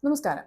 നമസ്കാരം.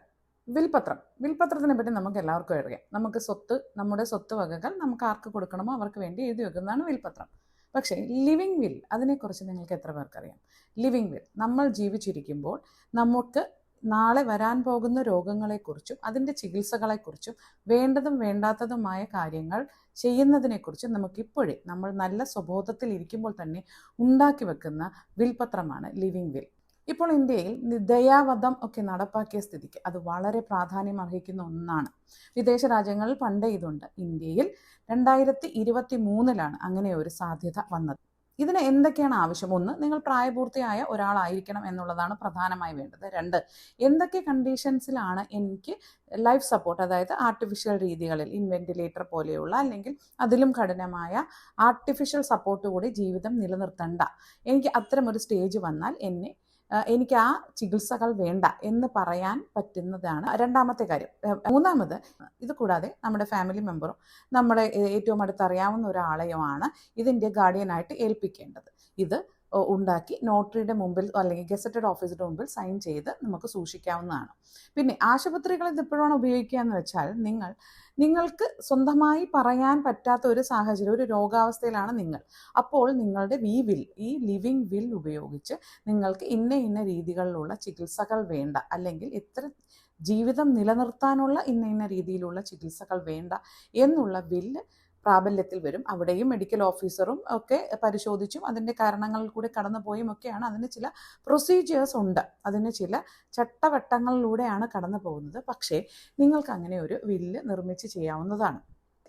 വിൽപത്രത്തിനെ പറ്റി നമുക്ക് എല്ലാവർക്കും അറിയാം. നമ്മുടെ സ്വത്ത് വകകൾ നമുക്ക് ആർക്ക് കൊടുക്കണമോ അവർക്ക് വേണ്ടി എഴുതി വെക്കുന്നതാണ് വിൽപത്രം. പക്ഷേ ലിവിങ് വിൽ അതിനെക്കുറിച്ച് നിങ്ങൾക്ക് എത്ര പേർക്കറിയാം? ലിവിങ് വിൽ നമ്മൾ ജീവിച്ചിരിക്കുമ്പോൾ നമുക്ക് നാളെ വരാൻ പോകുന്ന രോഗങ്ങളെക്കുറിച്ചും അതിൻ്റെ ചികിത്സകളെക്കുറിച്ചും വേണ്ടതും വേണ്ടാത്തതുമായ കാര്യങ്ങൾ ചെയ്യുന്നതിനെക്കുറിച്ചും നമുക്കിപ്പോഴേ നമ്മൾ നല്ല സ്വബോധത്തിൽ ഇരിക്കുമ്പോൾ തന്നെ ഉണ്ടാക്കി വെക്കുന്ന വിൽപത്രമാണ് ലിവിങ് വിൽ. ഇപ്പോൾ ഇന്ത്യയിൽ ദയാവധം ഒക്കെ നടപ്പാക്കിയ സ്ഥിതിക്ക് അത് വളരെ പ്രാധാന്യം അർഹിക്കുന്ന ഒന്നാണ്. വിദേശ രാജ്യങ്ങളിൽ പണ്ടേ ഇതുണ്ട്. ഇന്ത്യയിൽ 2023 അങ്ങനെ ഒരു സാധ്യത വന്നത്. ഇതിന് എന്തൊക്കെയാണ് ആവശ്യം? ഒന്ന്, നിങ്ങൾ പ്രായപൂർത്തിയായ ഒരാളായിരിക്കണം എന്നുള്ളതാണ് പ്രധാനമായി വേണ്ടത്. രണ്ട്, എന്തൊക്കെ കണ്ടീഷൻസിലാണ് എനിക്ക് ലൈഫ് സപ്പോർട്ട്, അതായത് ആർട്ടിഫിഷ്യൽ രീതികളിൽ വെന്റിലേറ്റർ പോലെയുള്ള അല്ലെങ്കിൽ അതിലും കഠിനമായ ആർട്ടിഫിഷ്യൽ സപ്പോർട്ട് കൂടി ജീവിതം നിലനിർത്തണ്ട, എനിക്ക് അത്തരമൊരു സ്റ്റേജ് വന്നാൽ എനിക്ക് ആ ചികിത്സകൾ വേണ്ട എന്ന് പറയാൻ പറ്റുന്നതാണ് രണ്ടാമത്തെ കാര്യം. മൂന്നാമത്, ഇത് കൂടാതെ നമ്മുടെ ഫാമിലി മെമ്പറും നമ്മുടെ ഏറ്റവും അടുത്തറിയാവുന്ന ഒരാളെയുമാണ് ഇതിൻ്റെ ഗാർഡിയനായിട്ട് ഏൽപ്പിക്കേണ്ടത്. ഇത് ഉണ്ടാക്കി നോട്ടറിയുടെ മുമ്പിൽ അല്ലെങ്കിൽ ഗസറ്റഡ് ഓഫീസറുടെ മുമ്പിൽ സൈൻ ചെയ്ത് നമുക്ക് സൂക്ഷിക്കാവുന്നതാണ്. പിന്നെ ആശുപത്രികൾ ഇത് എപ്പോഴാണ് ഉപയോഗിക്കുക എന്ന് വെച്ചാൽ, നിങ്ങൾക്ക് സ്വന്തമായി പറയാൻ പറ്റാത്ത ഒരു സാഹചര്യം, ഒരു രോഗാവസ്ഥയിലാണ് നിങ്ങൾ. അപ്പോൾ നിങ്ങളുടെ ഈ ലിവിങ് വിൽ ഉപയോഗിച്ച് നിങ്ങൾക്ക് ഇന്ന രീതികളിലുള്ള ചികിത്സകൾ വേണ്ട, അല്ലെങ്കിൽ ഇത്ര ജീവിതം നിലനിർത്താനുള്ള ഇന്ന രീതിയിലുള്ള ചികിത്സകൾ വേണ്ട എന്നുള്ള വില്ല് പ്രാബല്യത്തിൽ വരും. അവിടെയും മെഡിക്കൽ ഓഫീസറും ഒക്കെ പരിശോധിച്ചും അതിൻ്റെ കാരണങ്ങളിൽ കൂടെ കടന്നുപോയും ഒക്കെയാണ്. അതിന് ചില പ്രൊസീജിയേഴ്സ് ഉണ്ട്, അതിന് ചില ചട്ടവട്ടങ്ങളിലൂടെയാണ് കടന്നു പോകുന്നത്. പക്ഷേ നിങ്ങൾക്ക് അങ്ങനെ ഒരു വില്ല് നിർമ്മിച്ച് ചെയ്യാവുന്നതാണ്.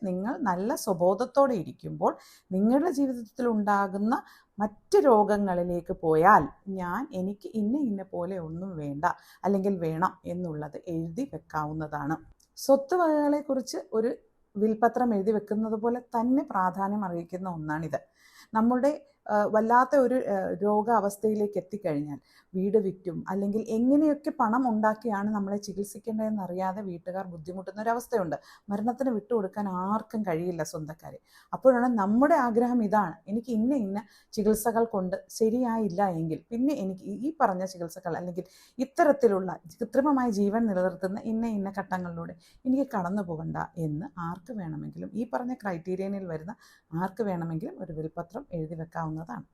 നിങ്ങൾ നല്ല സ്വബോധത്തോടെ ഇരിക്കുമ്പോൾ നിങ്ങളുടെ ജീവിതത്തിൽ ഉണ്ടാകുന്ന മറ്റ് രോഗങ്ങളിലേക്ക് പോയാൽ എനിക്ക് ഇന്ന പോലെ ഒന്നും വേണ്ട അല്ലെങ്കിൽ വേണം എന്നുള്ളത് എഴുതി വെക്കാവുന്നതാണ്. സ്വത്ത് വകകളെക്കുറിച്ച് ഒരു വിൽപത്രം എഴുതി വെക്കുന്നത് പോലെ തന്നെ പ്രാധാന്യം അർഹിക്കുന്ന ഒന്നാണിത്. നമ്മുടെ വല്ലാത്ത ഒരു രോഗാവസ്ഥയിലേക്ക് എത്തിക്കഴിഞ്ഞാൽ വീട് വിറ്റും അല്ലെങ്കിൽ എങ്ങനെയൊക്കെ പണം ഉണ്ടാക്കിയാണ് നമ്മളെ ചികിത്സിക്കേണ്ടതെന്ന് അറിയാതെ വീട്ടുകാർ ബുദ്ധിമുട്ടുന്ന ഒരവസ്ഥയുണ്ട്. മരണത്തിന് വിട്ടുകൊടുക്കാൻ ആർക്കും കഴിയില്ല സ്വന്തക്കാരെ. അപ്പോഴാണ് നമ്മുടെ ആഗ്രഹം ഇതാണ്, എനിക്ക് ഇന്ന ചികിത്സകൾ കൊണ്ട് ശരിയായില്ല എങ്കിൽ പിന്നെ എനിക്ക് ഈ പറഞ്ഞ ചികിത്സകൾ അല്ലെങ്കിൽ ഇത്തരത്തിലുള്ള കൃത്രിമമായ ജീവൻ നിലനിർത്തുന്ന ഇന്ന ഘട്ടങ്ങളിലൂടെ എനിക്ക് കടന്നു പോകണ്ട എന്ന് ആർക്ക് വേണമെങ്കിലും, ഈ പറഞ്ഞ ക്രൈറ്റീരിയനിൽ വരുന്ന ആർക്ക് വേണമെങ്കിലും ഒരു വിൽപത്രം എഴുതി വെക്കാവുന്നതാണ്.